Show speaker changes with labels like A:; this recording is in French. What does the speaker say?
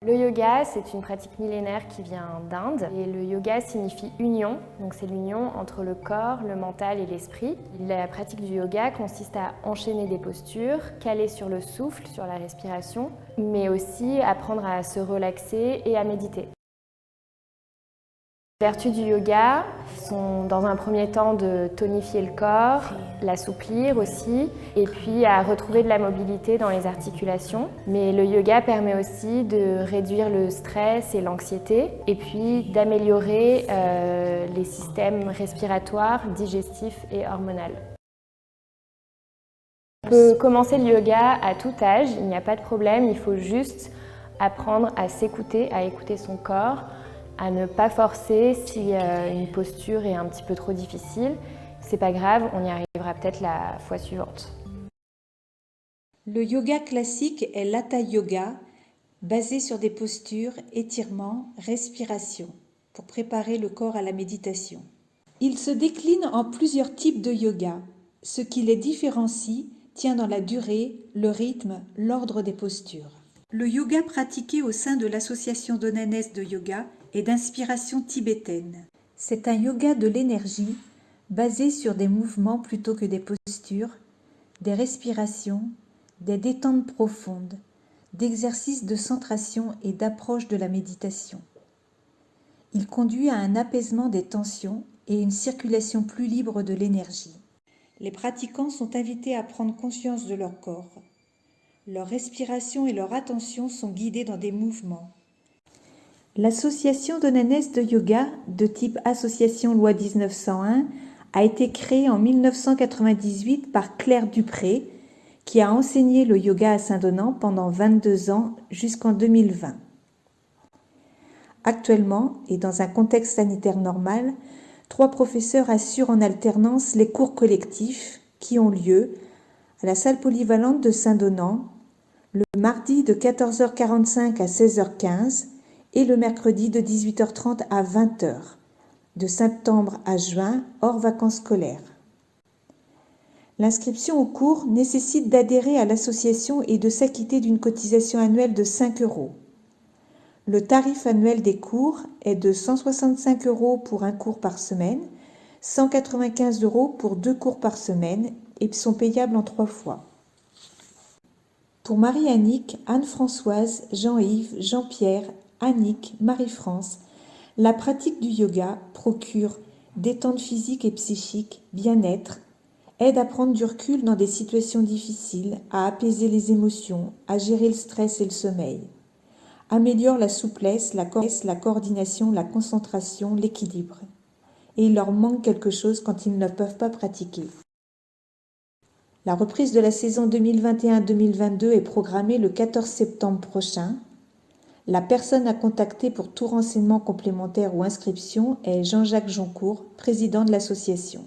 A: Le yoga, c'est une pratique millénaire qui vient d'Inde et le yoga signifie union, donc c'est l'union entre le corps, le mental et l'esprit. La pratique du yoga consiste à enchaîner des postures, caler sur le souffle, sur la respiration, mais aussi apprendre à se relaxer et à méditer. Les vertus du yoga sont dans un premier temps de tonifier le corps, l'assouplir aussi, et puis à retrouver de la mobilité dans les articulations. Mais le yoga permet aussi de réduire le stress et l'anxiété, et puis d'améliorer les systèmes respiratoires, digestifs et hormonaux. On peut commencer le yoga à tout âge, il n'y a pas de problème, il faut juste apprendre à s'écouter, à écouter son corps, à ne pas forcer si une posture est un petit peu trop difficile. C'est pas grave, on y arrivera peut-être la fois suivante.
B: Le yoga classique est l'hatha yoga, basé sur des postures, étirements, respiration, pour préparer le corps à la méditation. Il se décline en plusieurs types de yoga. Ce qui les différencie tient dans la durée, le rythme, l'ordre des postures. Le yoga pratiqué au sein de l'association donanaise de yoga est d'inspiration tibétaine. C'est un yoga de l'énergie basé sur des mouvements plutôt que des postures, des respirations, des détentes profondes, d'exercices de centration et d'approche de la méditation. Il conduit à un apaisement des tensions et une circulation plus libre de l'énergie. Les pratiquants sont invités à prendre conscience de leur corps. Leur respiration et leur attention sont guidées dans des mouvements. L'Association donanaise de yoga, de type Association Loi 1901, a été créée en 1998 par Claire Dupré, qui a enseigné le yoga à Saint-Donat pendant 22 ans jusqu'en 2020. Actuellement, et dans un contexte sanitaire normal, 3 professeurs assurent en alternance les cours collectifs qui ont lieu à la salle polyvalente de Saint-Donat, le mardi de 14h45 à 16h15 et le mercredi de 18h30 à 20h, de septembre à juin, hors vacances scolaires. L'inscription au cours nécessite d'adhérer à l'association et de s'acquitter d'une cotisation annuelle de 5 €. Le tarif annuel des cours est de 165 € pour un cours par semaine, 195 € pour 2 cours par semaine et sont payables en 3 fois. Pour Marie-Annick, Anne-Françoise, Jean-Yves, Jean-Pierre, Annick, Marie-France, la pratique du yoga procure détente physique et psychique, bien-être, aide à prendre du recul dans des situations difficiles, à apaiser les émotions, à gérer le stress et le sommeil, améliore la souplesse, la coordination, la concentration, l'équilibre. Et il leur manque quelque chose quand ils ne peuvent pas pratiquer. La reprise de la saison 2021-2022 est programmée le 14 septembre prochain. La personne à contacter pour tout renseignement complémentaire ou inscription est Jean-Jacques Joncourt, président de l'association.